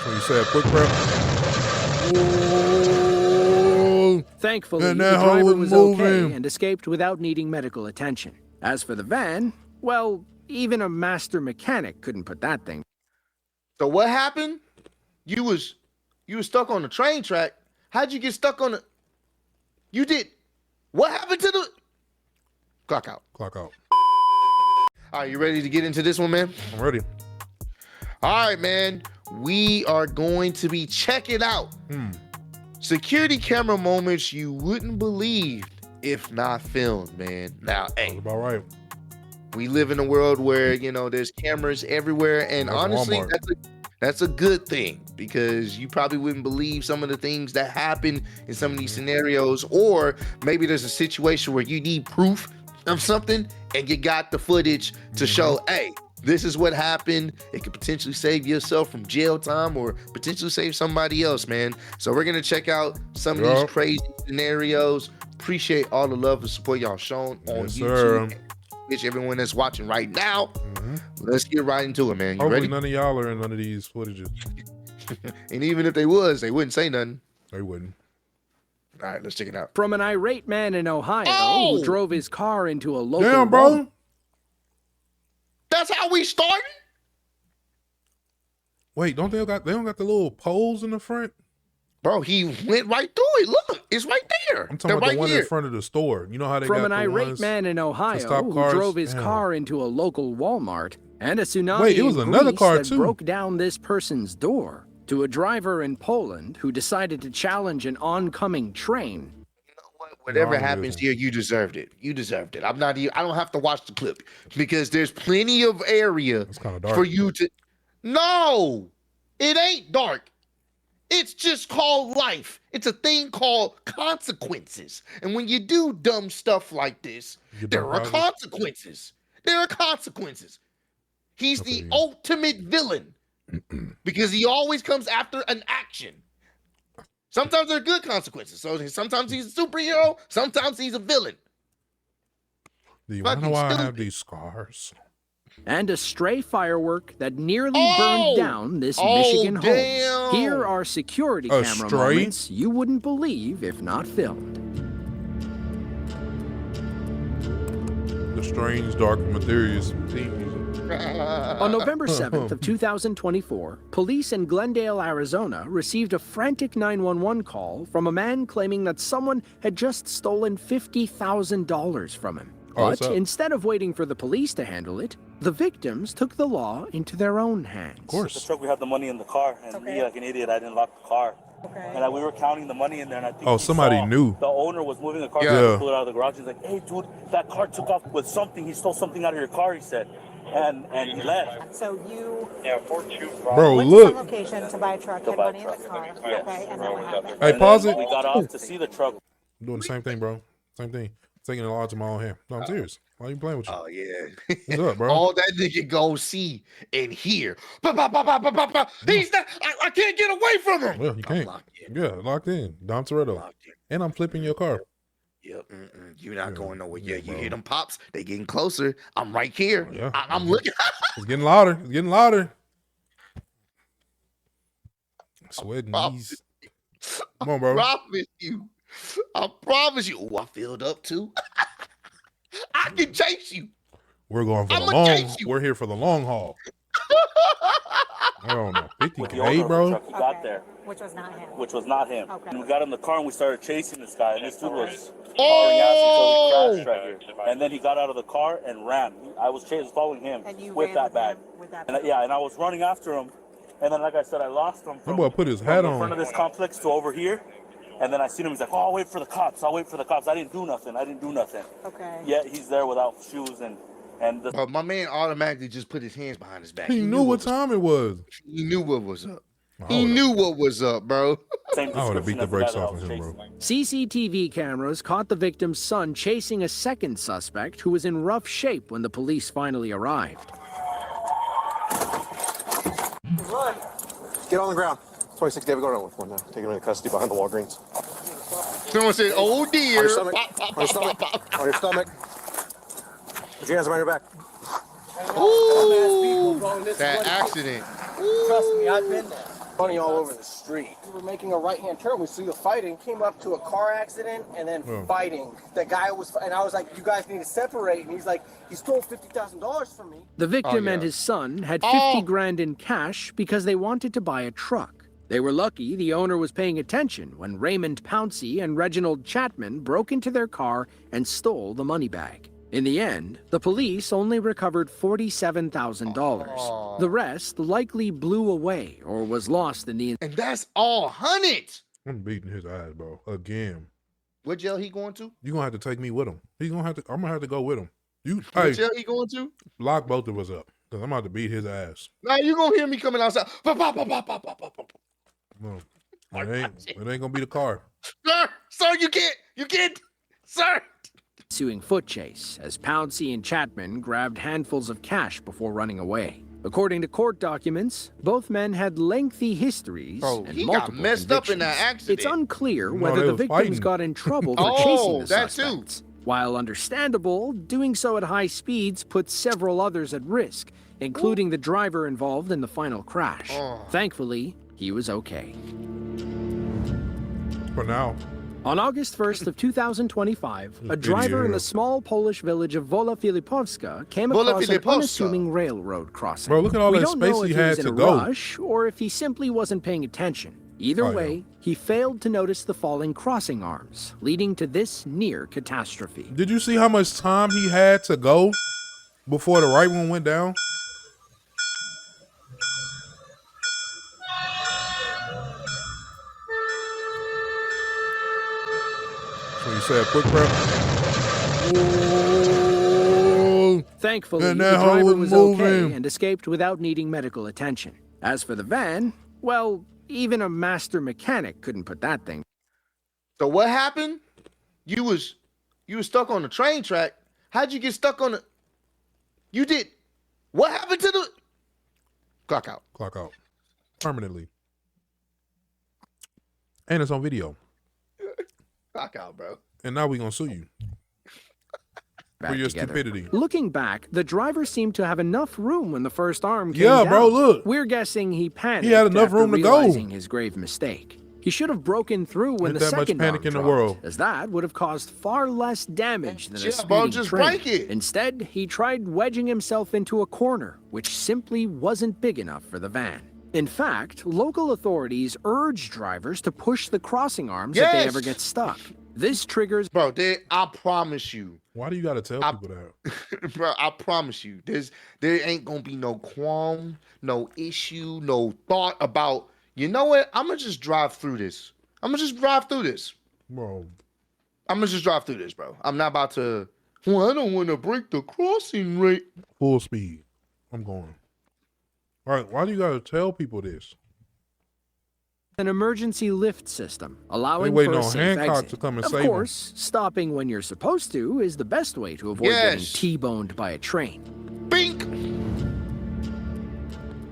When you say a quick prep. Ooh. Thankfully, And the that hoe driver was was moving. okay and escaped without needing medical attention. As for the van, well, even a master mechanic couldn't put that thing. So what happened? You was stuck on the train track. How'd you get stuck on the? You did. What happened to the? Clock out. Clock out. All right, you ready to get into this one, man? I'm ready. All right, man. We are going to be checking out security camera moments you wouldn't believe if not filmed, man. Now, That's hey, about right. we live in a world where, you know, there's cameras everywhere, and That's honestly, Walmart. that's a good thing, because you probably wouldn't believe some of the things that happen in some of these scenarios, or maybe there's a situation where you need proof of something and you got the footage to show, hey, this is what happened. It could potentially save yourself from jail time or potentially save somebody else, man. So we're gonna check out some of these crazy scenarios. Appreciate all the love and support y'all shown on Yes, YouTube. sir. Wish everyone that's watching right now. Let's get right into it, man. You Hopefully ready? none of y'all are in none of these footages. And even if they was, they wouldn't say nothing. They wouldn't. All right, let's check it out. From an irate man in Ohio Oh! who drove his car into a local Damn, bro. That's how we started? Wait, they don't got the little poles in the front? Bro, he went right through it. Look, it's right there. I'm talking about the one in front of the store. You know how they From got an the irate ones man in Ohio stop who cars? drove his Damn. car into a local Walmart, and a tsunami Wait, it was in another Greece car, that too. broke down this person's door, to a driver in Poland who decided to challenge an oncoming train. Whatever No, I'm happens good. here, you deserved it. You deserved it. I don't have to watch the clip because there's plenty of area It's kind of dark. for you to. No, it ain't dark. It's just called life. It's a thing called consequences. And when you do dumb stuff like this, You there dumb are prizes? consequences. There are consequences. He's the Okay. ultimate villain because he always comes after an action. Sometimes they're good consequences. So sometimes he's a superhero, sometimes he's a villain. Do you want to know fucking why I have stupid. these scars? And a stray firework that nearly Oh! burned down this Oh, Michigan damn. home. Here are security A camera stray? moments you wouldn't believe if not filmed. The strange, dark, mysterious theme music. On November 7th of 2024, police in Glendale, Arizona received a frantic 911 call from a man claiming that someone had just stolen $50,000 from him. Oh, But what's up? instead of waiting for the police to handle it, the victims took the law into their own hands. Of course. The truck, we had the money in the car, and me, like an idiot, I didn't lock the car. Okay. And we were counting the money in there, and I think Oh, he somebody saw knew. The owner was moving the car, Yeah. so he pulled it out of the garage. He's like, "Hey, dude, that car took off with something. He stole something out of your car," he said, and he left. So you Bro, went look. to some location to buy a truck, To had buy a money in the truck. car. Yeah. Okay, and then what happened? Hey, And pause then it. We got off to see the truck. I'm doing the same thing, bro. Same thing. Taking the law into my own hand. No, I'm serious. Why are you playing with you? Oh, yeah. What's up, bro? All that nigga go see and hear. Ba, ba, ba, ba, ba, ba, ba. He's not, I can't get away from him. Well, you I'm can't. locked in. Yeah, locked in. Dom Toretto. Locked in. And I'm flipping your car. Yep. You're not going nowhere. Yeah, Yeah, you bro. hear them pops. They getting closer. I'm right here. Yeah. I'm looking. It's getting louder. It's getting louder. Sweating Oh, knees. Come on, bro. promise you. I promise you. Oh, I filled up too. I can chase you. We're going for the I'ma long. chase you. We're here for the long haul. I don't know. With the owner 50K, of the bro. truck, he got there, Which was not him. which was not him. Okay. And we got in the car and we started chasing this guy, and this dude was hollering at us until he crashed right here. And then he got out of the car and ran. I was following him And you with ran that with bag. him with that And bag. yeah, and I was running after him. And then, like I said, I lost him That from, boy put his from hat in front on. of this complex to over here. And then I seen him. He's like, "Oh, I'll wait for the cops. I'll wait for the cops." I didn't do nothing. Okay. Yet he's there without shoes and the But my man automatically just put his hands behind his back. He knew what time it was. He knew what was up. I He would've- knew what was up, bro. same I would've beat description the as brakes guy that I off was of him, bro. chasing. CCTV cameras caught the victim's son chasing a second suspect who was in rough shape when the police finally arrived. Get on the ground. 26 David, go down with one now. Take him into custody behind the Walgreens. Someone said, "Oh On dear." your stomach. Pop, pop, On your pop, stomach. pop, pop. On your stomach. Put your hands behind your back. Ooh, that accident. Trust me, I've been there. running all over the street. We were making a right-hand turn. We see the fighting. Came up to a car accident and then fighting. The guy was, and I was like, "You guys need to separate." And he's like, "He stole $50,000 from me." The victim and his son had 50 grand in cash because they wanted to buy a truck. They were lucky the owner was paying attention when Raymond Pouncey and Reginald Chapman broke into their car and stole the money bag. In the end, the police only recovered $47,000. The rest likely blew away or was lost in the... And that's all hundreds. I'm beating his ass, bro. Again. What jail he going to? You gonna have to take me with him. I'm gonna have to go with him. What jail he going to? Lock both of us up, because I'm about to beat his ass. Now you gonna hear me coming outside. No, it ain't gonna be the car. Sir, you can't, sir. Ensuing foot chase as Pouncey and Chapman grabbed handfuls of cash before running away. According to court documents, both men had lengthy histories and he multiple got messed up in that convictions. accident. It's unclear No, whether they the was victims fighting. got in trouble for chasing the that too. suspects. While understandable, doing so at high speeds put several others at risk, including the driver involved in the final crash. Thankfully, he was okay. For now. On August 1st of 2025, a driver in the small Polish village of Wola Filipowska came across an unassuming railroad crossing. Bro, look at all We that don't space know if he he had was in to a go. rush or if he simply wasn't paying attention. Either way, he failed to notice the falling crossing arms, leading to this near catastrophe. Did you see how much time he had to go before the right one went down? So you said quick prep. Ooh. Thankfully, And the that hoe driver was was okay moving. and escaped without needing medical attention. As for the van, well, even a master mechanic couldn't put that thing. So what happened? You was stuck on the train track. How'd you get stuck on the? You did. What happened to the? Clock out. Clock out. Permanently. And it's on video. Clock out, bro. And now we gonna sue you for your stupidity. Looking back, the driver seemed to have enough room when the first arm came Yeah, down. bro, look. We're guessing he panicked. He had enough after room to go. realizing his grave mistake. He should have broken through when Ain't the that much second panic arm in the dropped, world. as that would have caused far less damage than a Yeah, bro, speeding just train. break it. Instead, he tried wedging himself into a corner, which simply wasn't big enough for the van. In fact, local authorities urge drivers to push the crossing arms if they Yes. ever get stuck. This triggers... Bro, I promise you. Why do you gotta tell people that? Bro, I promise you. There ain't gonna be no qualm, no issue, no thought about, you know what? I'm gonna just drive through this. Bro, I'm gonna just drive through this, bro. I'm not about to, well, I don't want to break the crossing rate. full speed. I'm going. All right, why do you gotta tell people this? an emergency lift system, allowing waiting for a on safe Hancock exit. to come and of save 'em. course, stopping when you're supposed to is the best way to avoid getting Yes. T-boned by a train. Bink!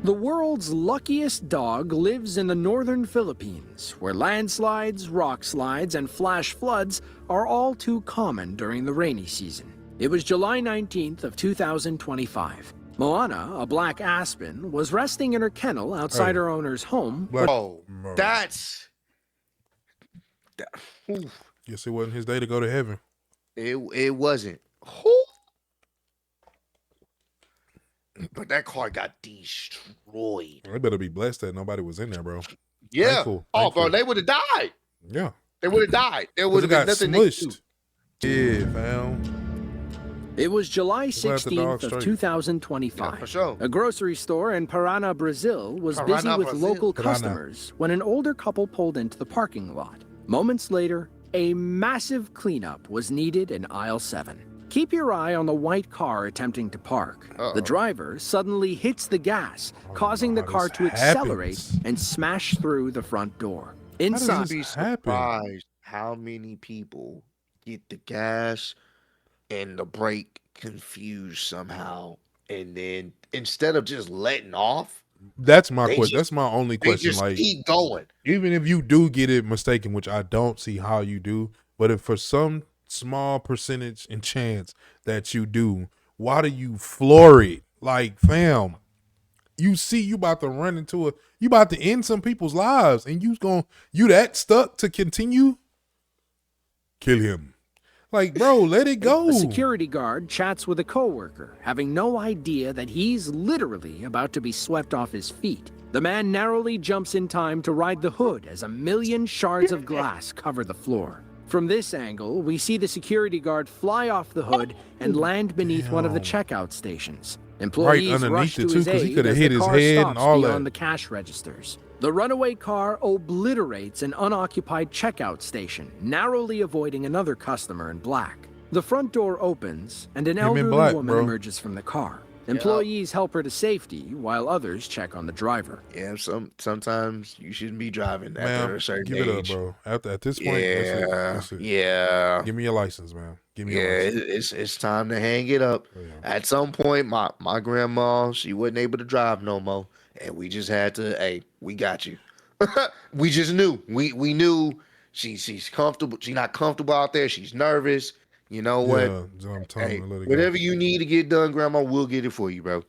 The world's luckiest dog lives in the northern Philippines, where landslides, rock slides, and flash floods are all too common during the rainy season. It was July 19th of 2025. Moana, a black aspen, was resting in her kennel outside her owner's home. Oh, that's... oof. Guess it wasn't his day to go to heaven. It wasn't. Who? But that car got destroyed. They better be blessed that nobody was in there, bro. Yeah. Thankful, Oh, bro, thankful. they would have died. Yeah. They would have died. There would Because have it been got nothing they could do. smushed. Yeah, fam. It was July Glad the dog 16th of straight. 2025. Yeah, for sure. A grocery store in Parana, Brazil was busy Parana, with Brazil. local Parana. customers when an older couple pulled into the parking lot. Moments later, a massive cleanup was needed in aisle 7. Keep your eye on the white car attempting to park. The driver suddenly hits the gas, causing the how car this to accelerate happens. and smash through the front door. does Inside, this Be happen? surprised how many people get the gas and the brake confused somehow, and then instead of just letting off, That's my They question. just- That's my only they question. just Like, keep going. even if you do get it mistaken, which I don't see how you do, but if for some small percentage and chance that you do, why do you floor it? Like, fam, you see you about to run into you about to end some people's lives, and you that stuck to continue? Kill him. Like, bro, let it go. A security guard chats with a coworker, having no idea that he's literally about to be swept off his feet. The man narrowly jumps in time to ride the hood as a million shards of glass cover the floor. From this angle, we see the security guard fly off the hood and land beneath one of the checkout stations. Employees rush to his aid as the car stops beyond the cash registers. The runaway car obliterates an unoccupied checkout station, narrowly avoiding another customer in black. The front door opens, and an elderly woman emerges from the car. Employees help her to safety, while others check on the driver. Yeah, sometimes you shouldn't be driving after a certain age. Give it up, bro. At this point, that's it. Yeah. Give me your license, man. Give me your license. It's time to hang it up. Yeah. At some point, my grandma, she wasn't able to drive no more, and we just had to, hey, we got you. We just knew. We knew she's comfortable. She's not comfortable out there. She's nervous. You know what? I'm telling you, let it whatever go. you need to get done, Grandma, we'll get it for you, bro.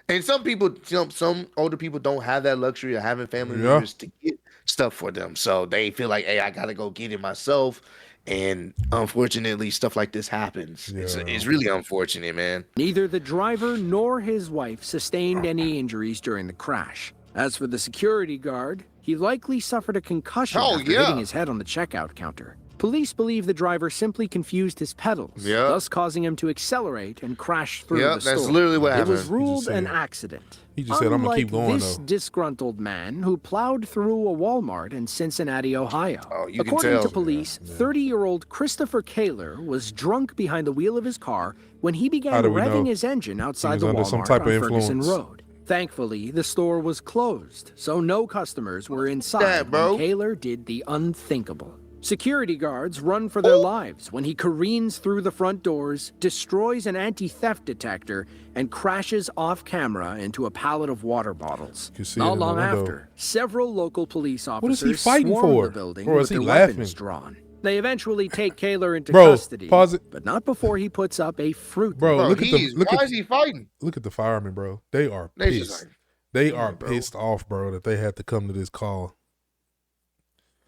And some people, some older people don't have that luxury of having family members to get stuff for them. So they feel like, hey, I gotta go get it myself. And unfortunately, stuff like this happens. Yeah. It's really unfortunate, man. Neither the driver nor his wife sustained any injuries during the crash. As for the security guard, he likely suffered a concussion after hitting his head on the checkout counter. Police believe the driver simply confused his pedals, thus causing him to accelerate and crash through the store. That's literally what happened. It was ruled an accident. He just said, I'm going to keep going, this disgruntled man who plowed through a Walmart in Cincinnati, Ohio. According to police, 30-year-old Christopher Kaler was drunk behind the wheel of his car when he began revving his engine outside the Walmart on Ferguson Road. Thankfully, the store was closed, so no customers were inside when Kaler did the unthinkable. Security guards run for their lives when he careens through the front doors, destroys an anti-theft detector, and crashes off-camera into a pallet of water bottles. Not long after, several local police officers swarm the building with their weapons drawn. They eventually take Kaler into custody, but not before he puts up a fruit. Why is he fighting? Look at the firemen, bro. They are pissed. They are pissed off, bro, that they had to come to this call.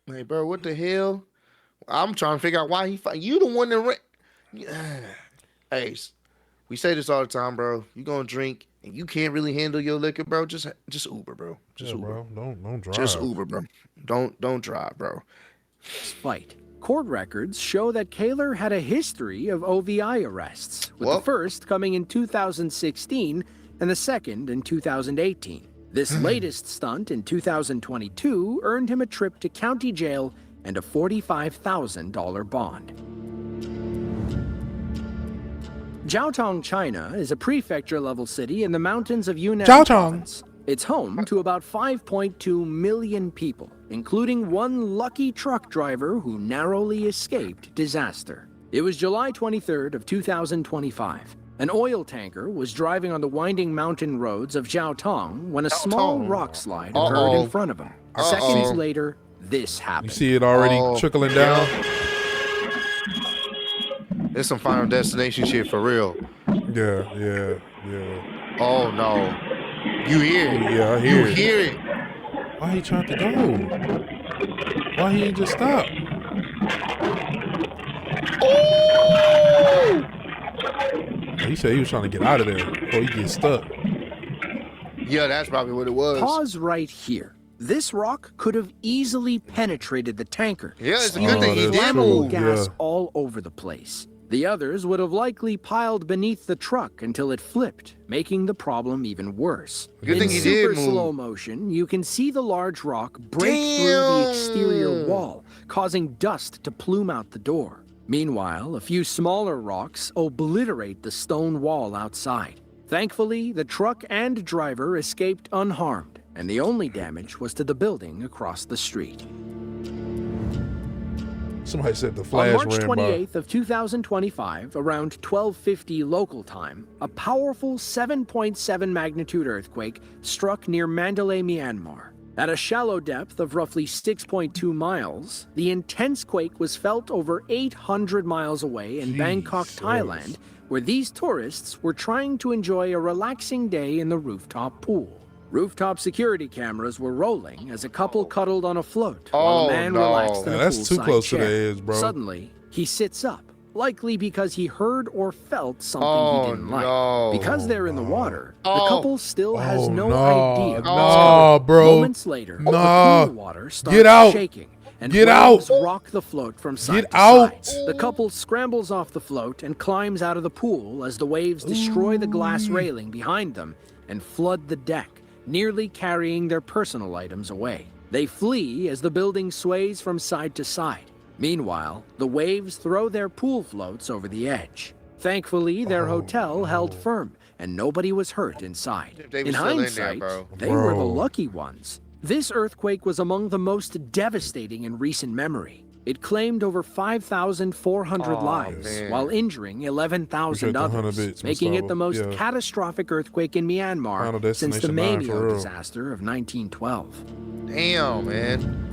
Hey, bro, what the hell? I'm trying to figure out why he fight. You the one that Hey, we say this all the time, bro. You gonna drink and you can't really handle your liquor, bro. Just Uber, bro. Just Uber. Bro. Don't drive. Just Uber, bro. Don't drive, bro. Fight. Court records show that Kaler had a history of OVI arrests, with the first coming in 2016 and the second in 2018. This latest stunt in 2022 earned him a trip to county jail and a $45,000 bond. Jiaotong, China is a prefecture-level city in the mountains of Yunnan province. It's home to about 5.2 million people, including one lucky truck driver who narrowly escaped disaster. It was July 23rd of 2025. An oil tanker was driving on the winding mountain roads of Jiaotong when a small rock slide occurred in front of him. Seconds later, this happened. You see it already trickling down? It's some Final Destination shit for real. Yeah. Oh no. You hear it. Yeah, I hear it. You hear it. Why he tried to go? Why he ain't just stop? Oh! He said he was trying to get out of there before he gets stuck. Yeah, that's probably what it was. Pause right here. This rock could have easily penetrated the tanker. Yeah, it's a good thing he did flammable move. gas all over the place. The others would have likely piled beneath the truck until it flipped, making the problem even worse. Good thing he In did super move. slow motion, you can see the large rock break through the exterior wall, causing dust to plume out the door. Meanwhile, a few smaller rocks obliterate the stone wall outside. Thankfully, the truck and driver escaped unharmed, and the only damage was to the building across the street. Somebody said the flash On March ran by. 28th of 2025, around 12:50 local time, a powerful 7.7 magnitude earthquake struck near Mandalay, Myanmar. At a shallow depth of roughly 6.2 miles, the intense quake was felt over 800 miles away in Bangkok, Thailand, where these tourists were trying to enjoy a relaxing day in the rooftop pool. Rooftop security cameras were rolling as a couple cuddled on a float while a man relaxed in a that's too poolside close to chair. the edge, bro. Suddenly, he sits up, likely because he heard or felt something he didn't like. Because they're in the water, the couple still has no idea what's coming. bro. Moments later, the Nah. pool water starts Get out. shaking, and Get waves out. rock the float from side Get to out. side. The couple scrambles off the float and climbs out of the pool as the waves destroy the glass railing behind them and flood the deck, nearly carrying their personal items away. They flee as the building sways from side to side. Meanwhile, the waves throw their pool floats over the edge. Thankfully, their hotel held firm, and nobody was hurt inside. They were In still in there, hindsight, bro. they were the Bro. lucky ones. This earthquake was among the most devastating in recent memory. It claimed over 5,400 lives man. while injuring 11,000 Appreciate the 100 others, bits, making it Gustavo. the most Yeah. catastrophic earthquake in Final Myanmar since the Destination 9 for Maymyo real. disaster of 1912. Damn, man.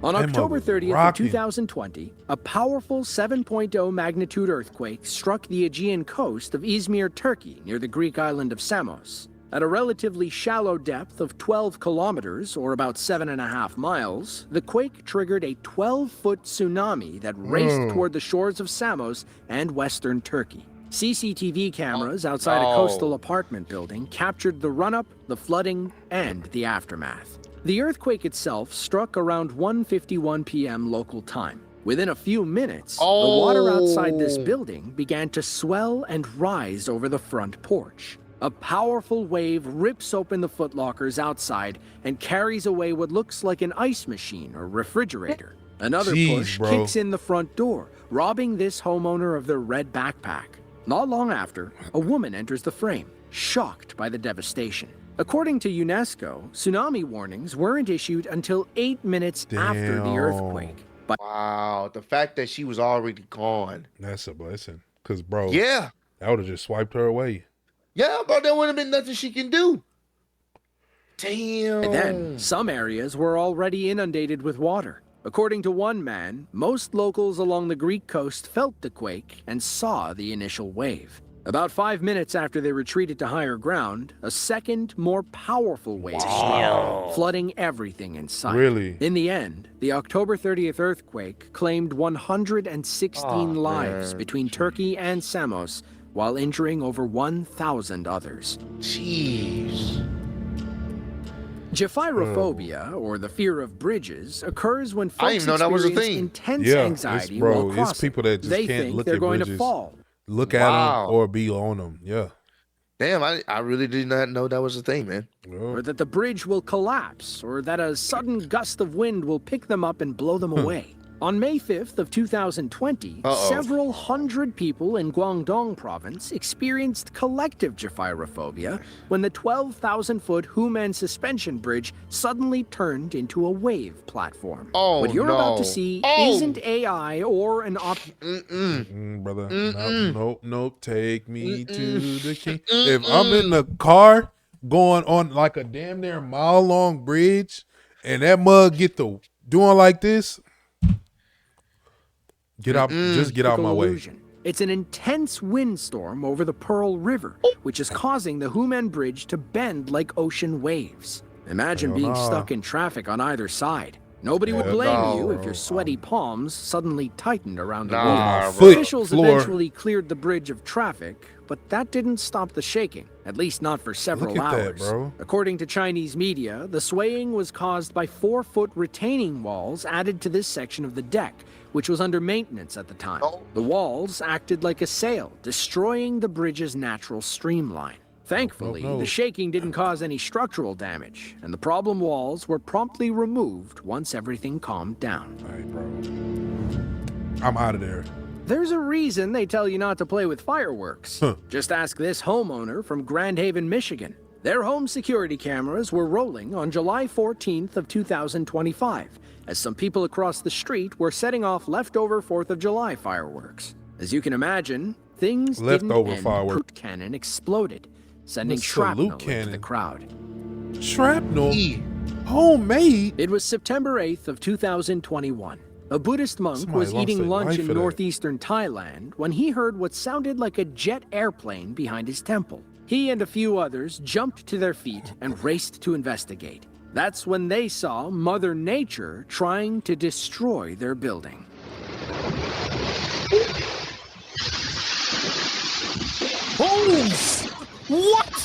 On That October mother 30th of rocking. 2020, a powerful 7.0 magnitude earthquake struck the Aegean coast of Izmir, Turkey, near the Greek island of Samos. At a relatively shallow depth of 12 kilometers, or about 7.5 miles, the quake triggered a 12-foot tsunami that raced toward the shores of Samos and western Turkey. CCTV cameras outside a coastal apartment building captured the run-up, the flooding, and the aftermath. The earthquake itself struck around 1:51 p.m. local time. Within a few minutes, the water outside this building began to swell and rise over the front porch. A powerful wave rips open the footlockers outside and carries away what looks like an ice machine or refrigerator. Another Jeez, push bro. kicks in the front door, robbing this homeowner of their red backpack. Not long after, a woman enters the frame, shocked by the devastation. According to UNESCO, tsunami warnings weren't issued until 8 minutes after the Damn. earthquake. But Wow. The fact that she was already gone. That's a blessing. Cause bro, Yeah. that would have just swiped her away. Yeah, bro. There wouldn't have been nothing she can do. Damn. then, some areas were already inundated with water. According to one man, most locals along the Greek coast felt the quake and saw the initial wave. About 5 minutes after they retreated to higher ground, a second, more powerful wave struck, flooding everything in sight. Really? In the end, the October 30th earthquake claimed 116 lives between Turkey and Samos, while injuring over 1,000 others. Jeez. Gephyrophobia, or the fear of bridges, occurs when I didn't folks know that was a experience thing. intense Yeah, anxiety it's, bro, while crossing. it's people that just they can't think look they're at going bridges. to fall. Look at Wow. them or be on them. Yeah. Damn, I really did not know that was a thing, man. Or that the bridge will collapse, or that a sudden gust of wind will pick them up and blow them away. On May 5th of 2020, several hundred people in Guangdong province experienced collective gephyrophobia when the 12,000-foot Human suspension bridge suddenly turned into a wave platform. Oh, What you're about to no. see Oh. isn't AI or an Brother. Nope. Take me to the king. If I'm in the car going on like a damn near mile long bridge and that mug get to doing like this, get out, just get out my way. illusion. It's an intense windstorm over the Pearl River, which is causing the Human Bridge to bend like ocean waves. Imagine being stuck in traffic on either side. Nobody would blame you if your sweaty palms suddenly tightened around the Nah, wheel. Foot, Officials floor. eventually cleared the bridge of traffic, but that didn't stop the shaking, at least not for several Look at that, hours. bro. According to Chinese media, the swaying was caused by 4-foot retaining walls added to this section of the deck, which was under maintenance at the time. The walls acted like a sail, destroying the bridge's natural streamline. Thankfully, the shaking didn't cause any structural damage, and the problem walls were promptly removed once everything calmed down. All right, bro. I'm out of there. There's a reason they tell you not to play with fireworks. Just ask this homeowner from Grand Haven, Michigan. Their home security cameras were rolling on July 14th of 2025, as some people across the street were setting off leftover 4th of July fireworks. As you can imagine, things Leftover didn't end. fireworks. Poot cannon exploded, sending The shrapnel salute into the cannon. crowd. Shrapnel. Homemade. It was September 8th of 2021. A Buddhist monk Somebody was lost eating their lunch life in for that. northeastern Thailand when he heard what sounded like a jet airplane behind his temple. He and a few others jumped to their feet and raced to investigate. That's when they saw Mother Nature trying to destroy their building. Oh, what?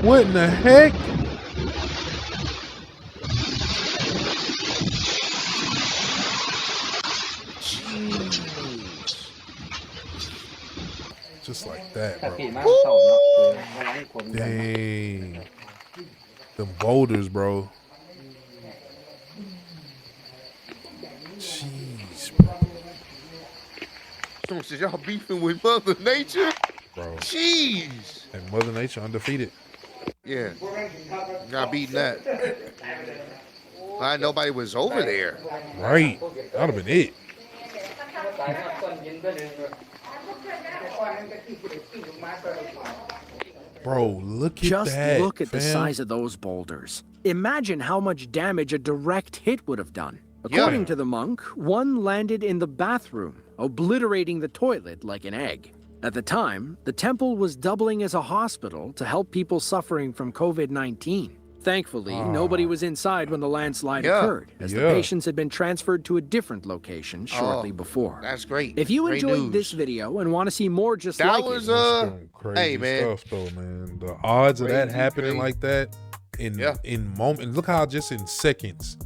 What in the heck? Just like that, ถ้า bro. ขี่มาเศร้าเนาะวันนั้นคนกัน Dang. Them boulders, bro. Jeez, bro. Someone said y'all beefing with Mother Nature? Bro. Jeez. And Mother Nature undefeated. Yeah. Not beating that. Glad nobody was over there. Right. That would have been it. Bro, look at Just that. look at the fam. size of those boulders. Imagine how much damage a direct hit would have done. According to the monk, one landed in the bathroom, obliterating the toilet like an egg. At the time, the temple was doubling as a hospital to help people suffering from COVID-19. Thankfully, nobody was inside when the landslide occurred, as the patients had been transferred to a different location shortly before. That's great. If you Great enjoyed news. this video and want to see more just That like was it, Some crazy hey, man. stuff though, man. The odds of that Crazy, happening crazy. like that in moment. Look how just in seconds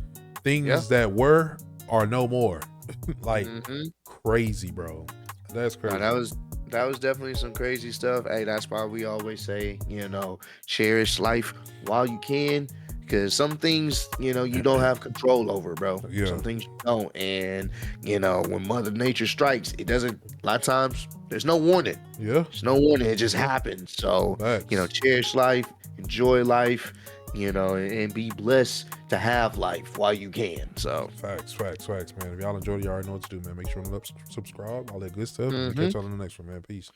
things that were are no more. Like crazy, bro. That's crazy. Nah, that was definitely some crazy stuff. Hey, that's why we always say, you know, cherish life while you can, because some things, you know, you don't have control over, bro. Yeah. Some things you don't. And, you know, when Mother Nature strikes, it doesn't, a lot of times, there's no warning. Yeah. There's no warning. It just happens. So, Facts. you know, cherish life, enjoy life, you know, and be blessed to have life while you can. So, Facts, man. If y'all enjoyed it, y'all already know what to do, man. Make sure to subscribe, all that good stuff. We'll catch y'all in the next one, man. Peace.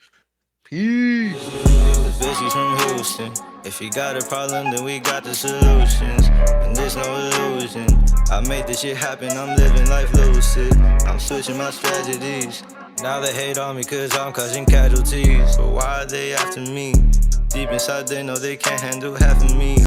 peace. Bitches from Houston. If you got a problem, then we got the solutions. And there's no illusion. I made this shit happen, I'm living life lucid. I'm switching my strategies. Now they hate on me cause I'm causing casualties. But why are they after me? Deep inside they know they can't handle half of me.